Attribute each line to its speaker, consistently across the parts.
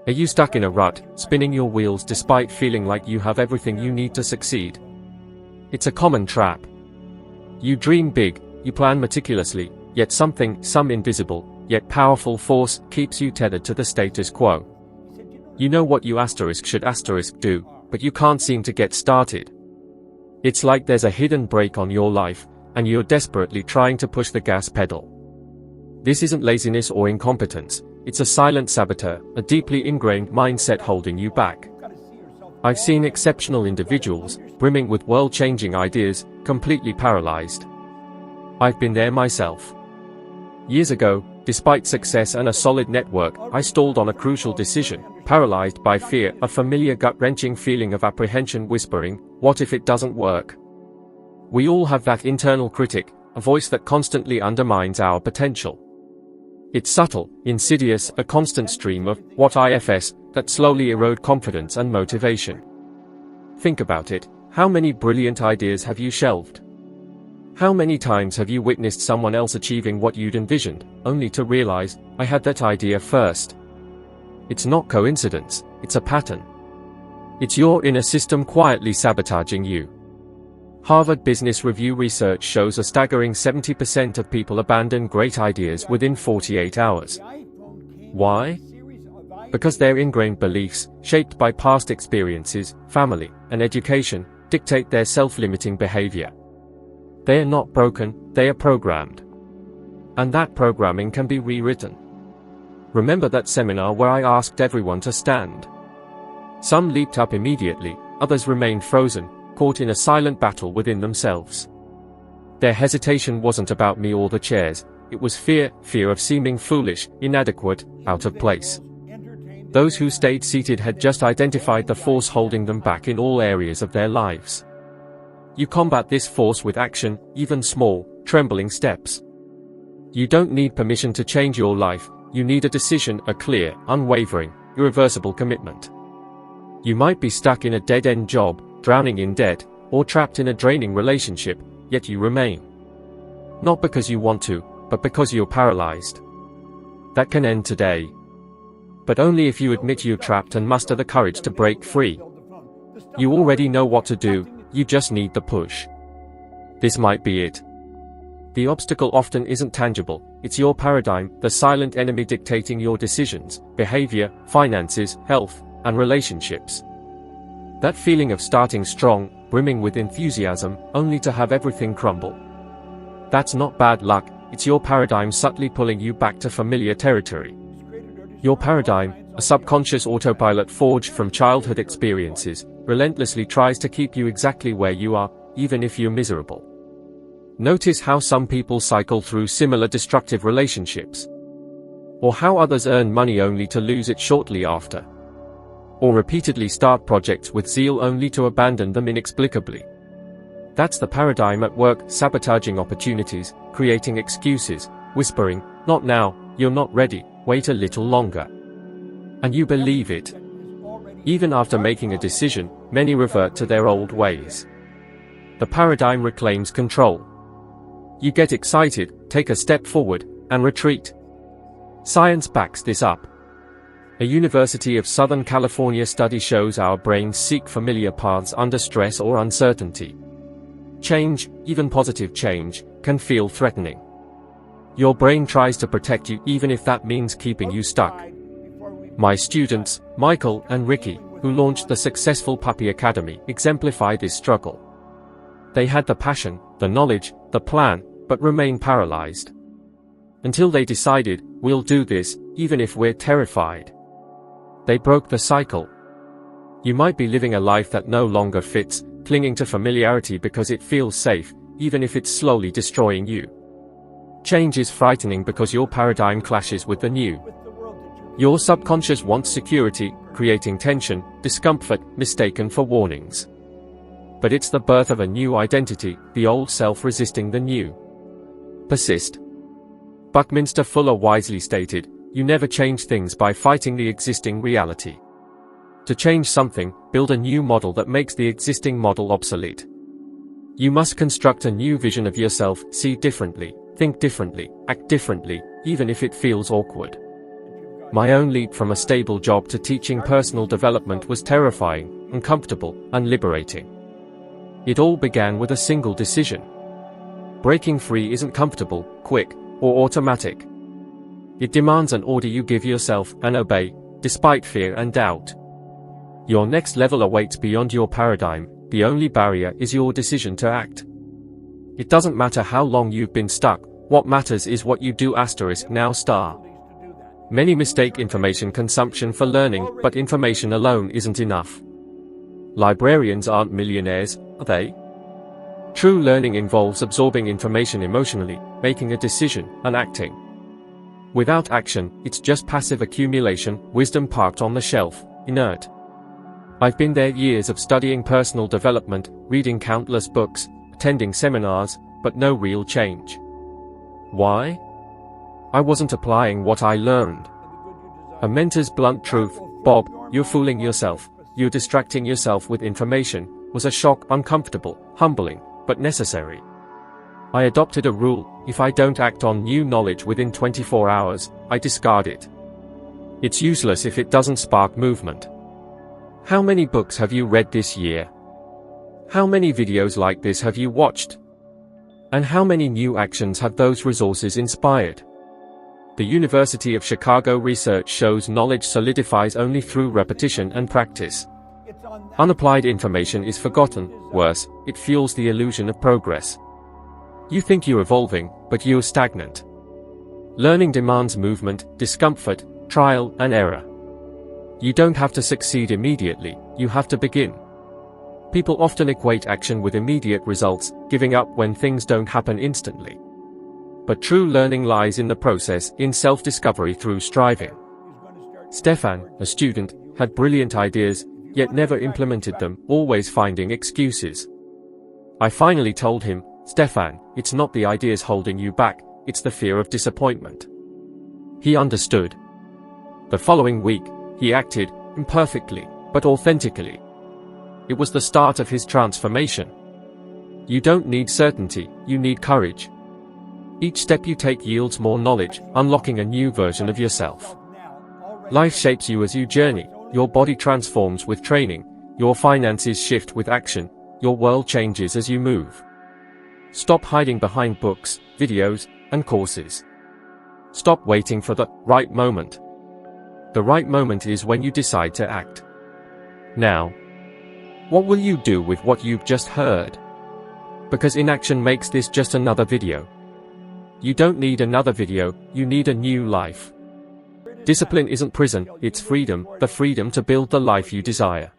Speaker 1: Are you stuck in a rut, spinning your wheels despite feeling like you have everything you need to succeed? It's a common trap. You dream big, you plan meticulously, yet some invisible, yet powerful force keeps you tethered to the status quo. You know what you should do, but you can't seem to get started. It's like there's a hidden brake on your life, and you're desperately trying to push the gas pedal. This isn't laziness or incompetence, it's a silent saboteur, a deeply ingrained mindset holding you back. I've seen exceptional individuals, brimming with world-changing ideas, completely paralyzed. I've been there myself. Years ago, despite success and a solid network, I stalled on a crucial decision, paralyzed by fear, a familiar gut-wrenching feeling of apprehension whispering, "What if it doesn't work?" We all have that internal critic, a voice that constantly undermines our potential. It's subtle, insidious, a constant stream of "what ifs" that slowly erode confidence and motivation. Think about it, how many brilliant ideas have you shelved? How many times have you witnessed someone else achieving what you'd envisioned, only to realize, "I had that idea first"? It's not coincidence, it's a pattern. It's your inner system quietly sabotaging you. Harvard Business Review research shows a staggering 70% of people abandon great ideas within 48 hours. Why? Because their ingrained beliefs, shaped by past experiences, family, and education, dictate their self-limiting behavior. They are not broken, they are programmed. And that programming can be rewritten. Remember that seminar where I asked everyone to stand? Some leaped up immediately, others remained frozen, caught in a silent battle within themselves. Their hesitation wasn't about me or the chairs, it was fear of seeming foolish, inadequate, out of place. Those who stayed seated had just identified the force holding them back in all areas of their lives. You combat this force with action, even small, trembling steps. You don't need permission to change your life, you need a decision, a clear, unwavering, irreversible commitment. You might be stuck in a dead-end job, drowning in debt, or trapped in a draining relationship, yet you remain. Not because you want to, but because you're paralyzed. That can end today. But only if you admit you're trapped and muster the courage to break free. You already know what to do, you just need the push. This might be it. The obstacle often isn't tangible, it's your paradigm, the silent enemy dictating your decisions, behavior, finances, health, and relationships. That feeling of starting strong, brimming with enthusiasm, only to have everything crumble. That's not bad luck, it's your paradigm subtly pulling you back to familiar territory. Your paradigm, a subconscious autopilot forged from childhood experiences, relentlessly tries to keep you exactly where you are, even if you're miserable. Notice how some people cycle through similar destructive relationships. Or how others earn money only to lose it shortly after. Or repeatedly start projects with zeal only to abandon them inexplicably. That's the paradigm at work, sabotaging opportunities, creating excuses, whispering, "Not now, you're not ready, wait a little longer." And you believe it. Even after making a decision, many revert to their old ways. The paradigm reclaims control. You get excited, take a step forward, and retreat. Science backs this up. A University of Southern California study shows our brains seek familiar paths under stress or uncertainty. Change, even positive change, can feel threatening. Your brain tries to protect you even if that means keeping you stuck. My students, Michael and Ricky, who launched the successful Puppy Academy, exemplify this struggle. They had the passion, the knowledge, the plan, but remain paralyzed. Until they decided, "We'll do this, even if we're terrified." They broke the cycle. You might be living a life that no longer fits, clinging to familiarity because it feels safe, even if it's slowly destroying you. Change is frightening because your paradigm clashes with the new. Your subconscious wants security, creating tension, discomfort, mistaken for warnings. But it's the birth of a new identity, the old self resisting the new. Persist. Buckminster Fuller wisely stated, "You never change things by fighting the existing reality. To change something, build a new model that makes the existing model obsolete." You must construct a new vision of yourself, see differently, think differently, act differently, even if it feels awkward. My own leap from a stable job to teaching personal development was terrifying, uncomfortable, and liberating. It all began with a single decision. Breaking free isn't comfortable, quick, or automatic. It demands an order you give yourself and obey, despite fear and doubt. Your next level awaits beyond your paradigm. The only barrier is your decision to act. It doesn't matter how long you've been stuck, what matters is what you do now star. Many mistake information consumption for learning, but information alone isn't enough. Librarians aren't millionaires, are they? True learning involves absorbing information emotionally, making a decision, and acting. Without action, it's just passive accumulation, wisdom parked on the shelf, inert. I've been there, years of studying personal development, reading countless books, attending seminars, but no real change. Why? I wasn't applying what I learned. A mentor's blunt truth, "Bob, you're fooling yourself, you're distracting yourself with information," was a shock, uncomfortable, humbling, but necessary. I adopted a rule: if I don't act on new knowledge within 24 hours, I discard it. It's useless if it doesn't spark movement. How many books have you read this year? How many videos like this have you watched? And how many new actions have those resources inspired? The University of Chicago research shows knowledge solidifies only through repetition and practice. Unapplied information is forgotten. Worse, it fuels the illusion of progress. You think you're evolving, but you're stagnant. Learning demands movement, discomfort, trial and error. You don't have to succeed immediately, you have to begin. People often equate action with immediate results, giving up when things don't happen instantly. But true learning lies in the process, in self-discovery through striving. Stefan, a student, had brilliant ideas, yet never implemented them, always finding excuses. I finally told him, "Stefan, it's not the ideas holding you back, it's the fear of disappointment." He understood. The following week, he acted, imperfectly, but authentically. It was the start of his transformation. You don't need certainty, you need courage. Each step you take yields more knowledge, unlocking a new version of yourself. Life shapes you as you journey, your body transforms with training, your finances shift with action, your world changes as you move. Stop hiding behind books, videos, and courses. Stop waiting for the right moment. The right moment is when you decide to act. Now, what will you do with what you've just heard? Because inaction makes this just another video. You don't need another video, you need a new life. Discipline isn't prison, it's freedom, the freedom to build the life you desire.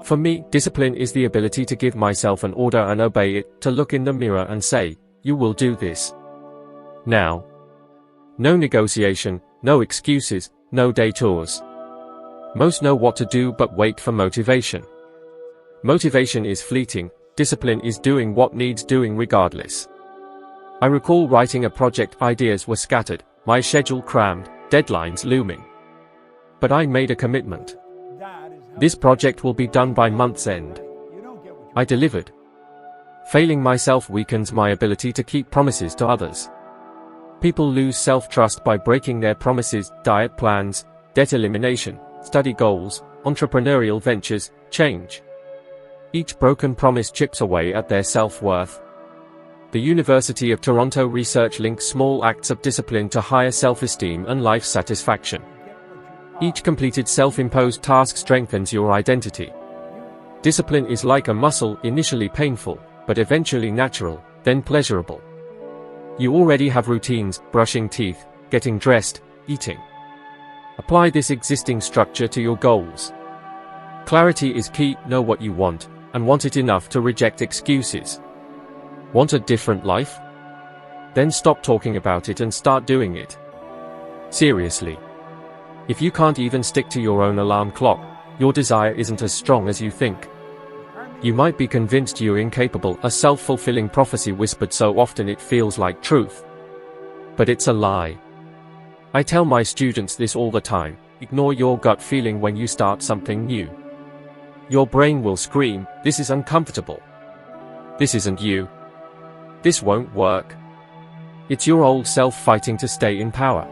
Speaker 1: For me, discipline is the ability to give myself an order and obey it, to look in the mirror and say, "You will do this." Now. No negotiation, no excuses, no detours. Most know what to do but wait for motivation. Motivation is fleeting, discipline is doing what needs doing regardless. I recall writing a project, ideas were scattered, my schedule crammed, deadlines looming. But I made a commitment. This project will be done by month's end. I delivered. Failing myself weakens my ability to keep promises to others. People lose self-trust by breaking their promises, diet plans, debt elimination, study goals, entrepreneurial ventures, change. Each broken promise chips away at their self-worth. The University of Toronto research links small acts of discipline to higher self-esteem and life satisfaction. Each completed self-imposed task strengthens your identity. Discipline is like a muscle, initially painful, but eventually natural, then pleasurable. You already have routines, brushing teeth, getting dressed, eating. Apply this existing structure to your goals. Clarity is key, know what you want, and want it enough to reject excuses. Want a different life? Then stop talking about it and start doing it. Seriously. If you can't even stick to your own alarm clock, your desire isn't as strong as you think. You might be convinced you're incapable, a self-fulfilling prophecy whispered so often it feels like truth. But it's a lie. I tell my students this all the time: ignore your gut feeling when you start something new. Your brain will scream, "This is uncomfortable. This isn't you. This won't work." It's your old self fighting to stay in power.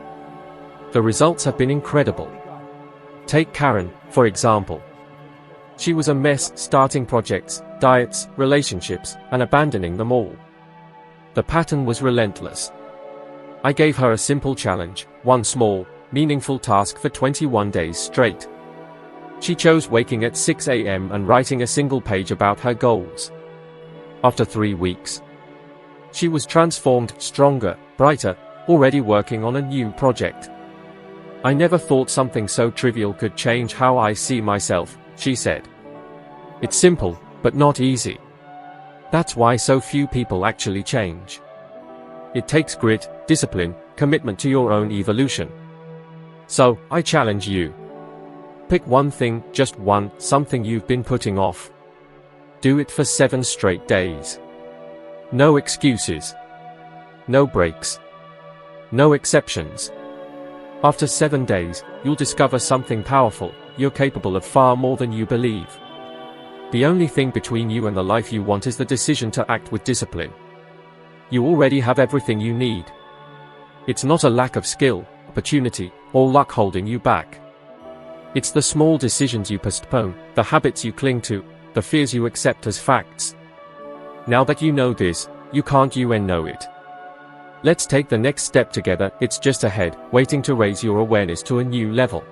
Speaker 1: The results have been incredible. Take Karen, for example. She was a mess, starting projects, diets, relationships, and abandoning them all. The pattern was relentless. I gave her a simple challenge, one small, meaningful task for 21 days straight. She chose waking at 6 a.m. and writing a single page about her goals. After 3 weeks, she was transformed, stronger, brighter, already working on a new project. I never thought something so trivial could change how I see myself, she said. It's simple, but not easy. That's why so few people actually change. It takes grit, discipline, commitment to your own evolution. So, I challenge you. Pick one thing, just one, something you've been putting off. Do it for 7 straight days. No excuses. No breaks. No exceptions. After 7 days, you'll discover something powerful. You're capable of far more than you believe. The only thing between you and the life you want is the decision to act with discipline. You already have everything you need. It's not a lack of skill, opportunity, or luck holding you back. It's the small decisions you postpone, the habits you cling to, the fears you accept as facts. Now that you know this, you can't know it. Let's take the next step together. It's just ahead, waiting to raise your awareness to a new level.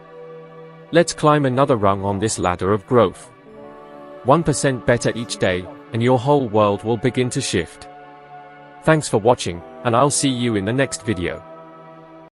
Speaker 1: Let's climb another rung on this ladder of growth. 1% better each day, and your whole world will begin to shift. Thanks for watching, and I'll see you in the next video.